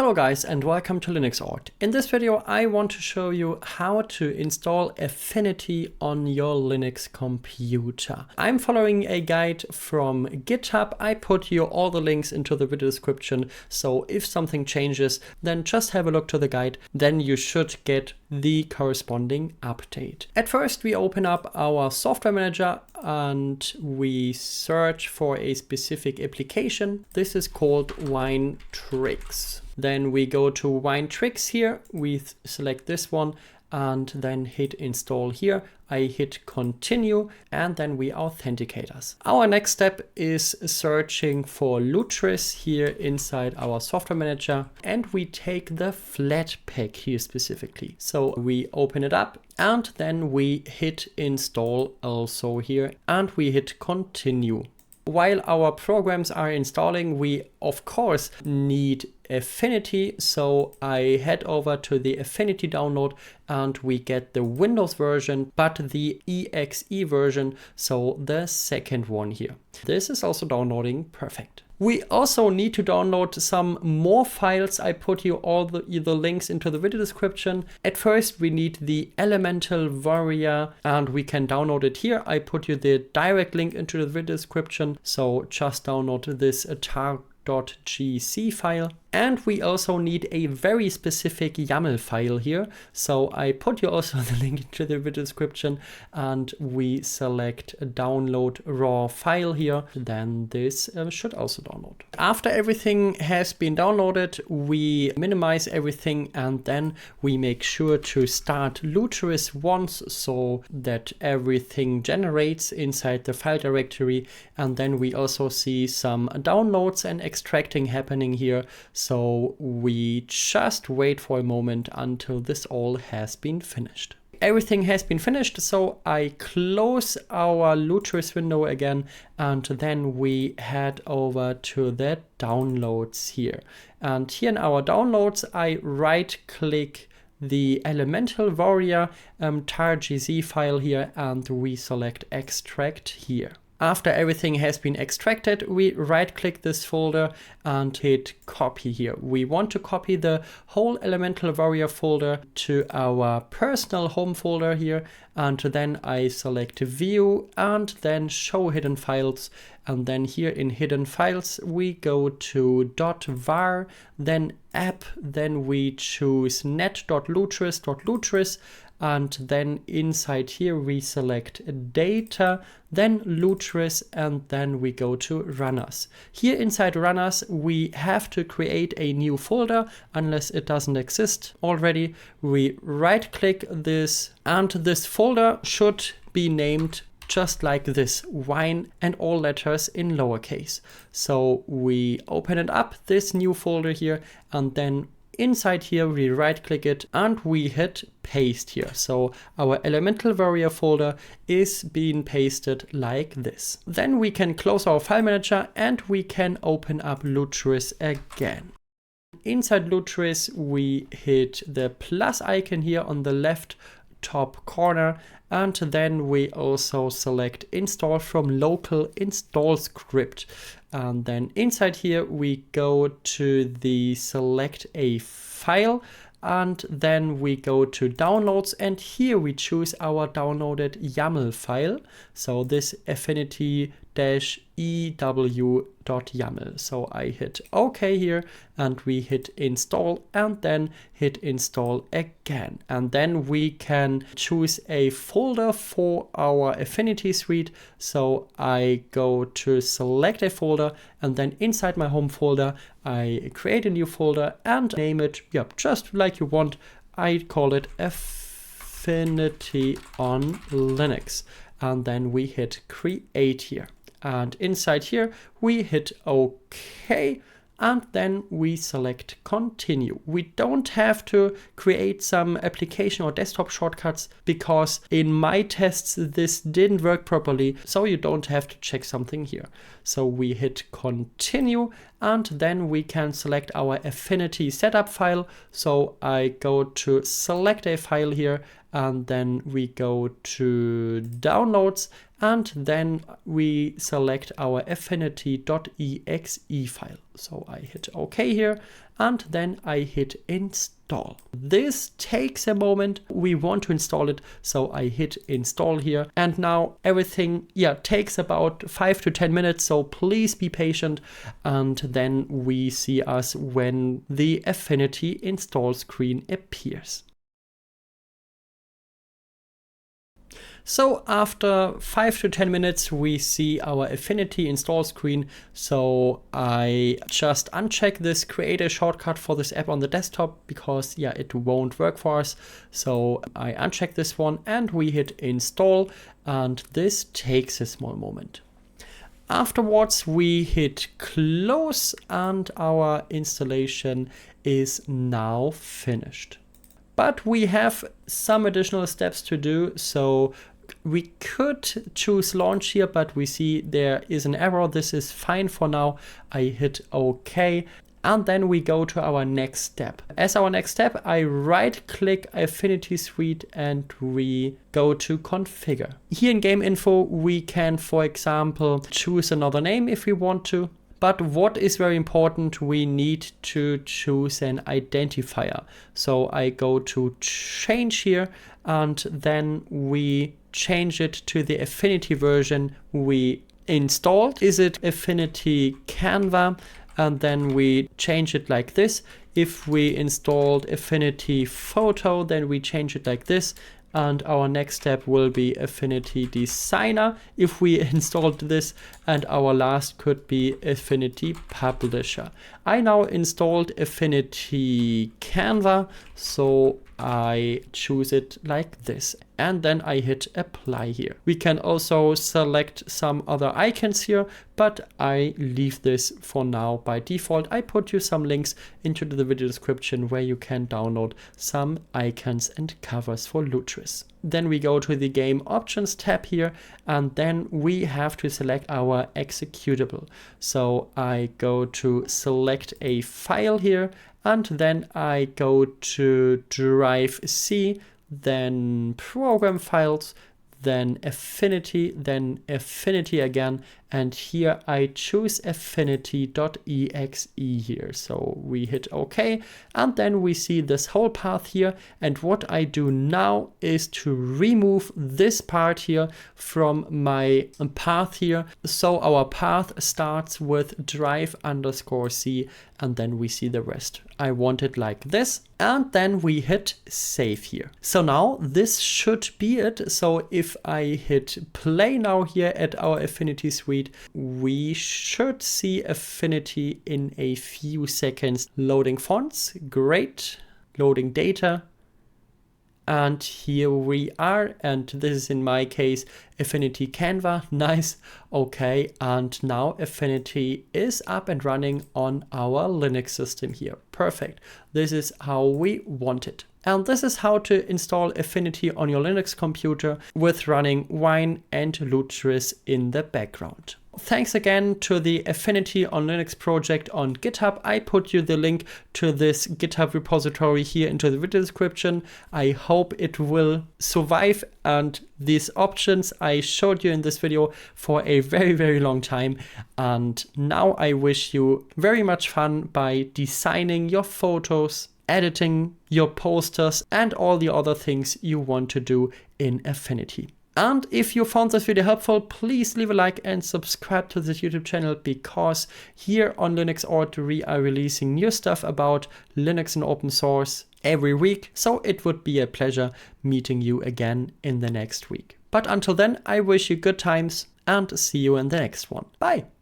Hello guys and welcome to Linux Art. In this video I want to show you how to install Affinity on your Linux computer. I'm following a guide from GitHub. I put you all the links into the video description, so if something changes then just have a look to the guide, then you should get the corresponding update. At first we open up our software manager and we search for a specific application. This is called Winetricks. Then we go to Winetricks here, we select this one and then hit install here. I hit continue and then we authenticate us. Our next step is searching for Lutris here inside our software manager, and we take the Flatpak here specifically. So we open it up and then we hit install also here and we hit continue. While our programs are installing, we of course need Affinity, so I head over to the Affinity download and we get the Windows version, but the EXE version, so the second one here. This is also downloading perfect. We also need to download some more files. I put you all the links into the video description. At first we need the Elemental Warrior and we can download it here. I put you the direct link into the video description, so just download this tar.gc file. And we also need a very specific YAML file here. So I put you also the link into the video description and we select download raw file here. Then this should also download. After everything has been downloaded, we minimize everything and then we make sure to start Lutris once so that everything generates inside the file directory. And then we also see some downloads and extracting happening here. So we just wait for a moment until this all has been finished. Everything has been finished, so I close our Lutris window again and then we head over to the downloads here. And here in our downloads, I right click the Elemental Warrior tar.gz file here and we select extract here. After everything has been extracted, we right click this folder and hit copy here. We want to copy the whole Elemental Warrior folder to our personal home folder here. And then I select view and then show hidden files. And then here in hidden files, we go to .var, then app, then we choose net.lutris.Lutris. And then inside here we select data, then Lutris, and then we go to runners. Here inside runners we have to create a new folder unless it doesn't exist already. We right click this and this folder should be named just like this, wine and all letters in lowercase. So we open it up, this new folder here, and then inside here we right click it and we hit paste here. So our Elemental Warrior folder is being pasted like this. Then we can close our file manager and we can open up Lutris again. Inside Lutris we hit the plus icon here on the left top corner and then we also select install from local install script. And then inside here we go to the select a file and then we go to downloads and here we choose our downloaded YAML file. So this affinity-ew.yaml. So I hit OK here and we hit install and then hit install again. And then we can choose a folder for our Affinity suite. So I go to select a folder and then inside my home folder, I create a new folder and name it, just like you want. I call it Affinity on Linux. And then we hit create here. And inside here, we hit OK. And then we select continue. We don't have to create some application or desktop shortcuts because in my tests, this didn't work properly. So you don't have to check something here. So we hit continue and then we can select our Affinity setup file. So I go to select a file here and then we go to downloads and then we select our affinity.exe file. So I hit OK here and then I hit install. This takes a moment. We want to install it, so I hit install here, and now everything takes about 5 to 10 minutes, so please be patient, and then we see us when the Affinity install screen appears. So after 5 to 10 minutes, we see our Affinity install screen. So I just uncheck this create a shortcut for this app on the desktop because it won't work for us. So I uncheck this one and we hit install, and this takes a small moment. Afterwards, we hit close and our installation is now finished. But we have some additional steps to do. So we could choose launch here, but we see there is an error. This is fine for now. I hit OK. And then we go to our next step. As our next step, I right click Affinity Suite and we go to configure. Here in game info, we can, for example, choose another name if we want to. But what is very important, we need to choose an identifier. So I go to change here, and then we change it to the Affinity version we installed. Is it Affinity Canva? And then we change it like this. If we installed Affinity Photo, then we change it like this. And our next step will be Affinity Designer if we installed this, and our last could be Affinity Publisher. I now installed Affinity Canva, so I choose it like this, and then I hit apply here. We can also select some other icons here, but I leave this for now by default. I put you some links into the video description where you can download some icons and covers for Lutris. Then we go to the game options tab here, and then we have to select our executable. So I go to select a file here, and then I go to drive C, then program files, then Affinity again, and here I choose affinity.exe here. So we hit OK, and then we see this whole path here. And what I do now is to remove this part here from my path here. So our path starts with drive_C, and then we see the rest. I want it like this, and then we hit save here. So now this should be it. So if I hit play now here at our Affinity Suite, we should see Affinity in a few seconds. Loading fonts, great. Loading data. And here we are, and this is in my case Affinity Canva, nice, okay, and now Affinity is up and running on our Linux system here, perfect. This is how we want it. And this is how to install Affinity on your Linux computer with running Wine and Lutris in the background. Thanks again to the Affinity on Linux project on GitHub. I put you the link to this GitHub repository here into the video description. I hope it will survive, and these options I showed you in this video for a very, very long time. And now I wish you very much fun by designing your photos, editing your posters, and all the other things you want to do in Affinity. And if you found this video helpful, please leave a like and subscribe to this YouTube channel, because here on Linux.org we are releasing new stuff about Linux and open source every week. So it would be a pleasure meeting you again in the next week. But until then, I wish you good times and see you in the next one. Bye.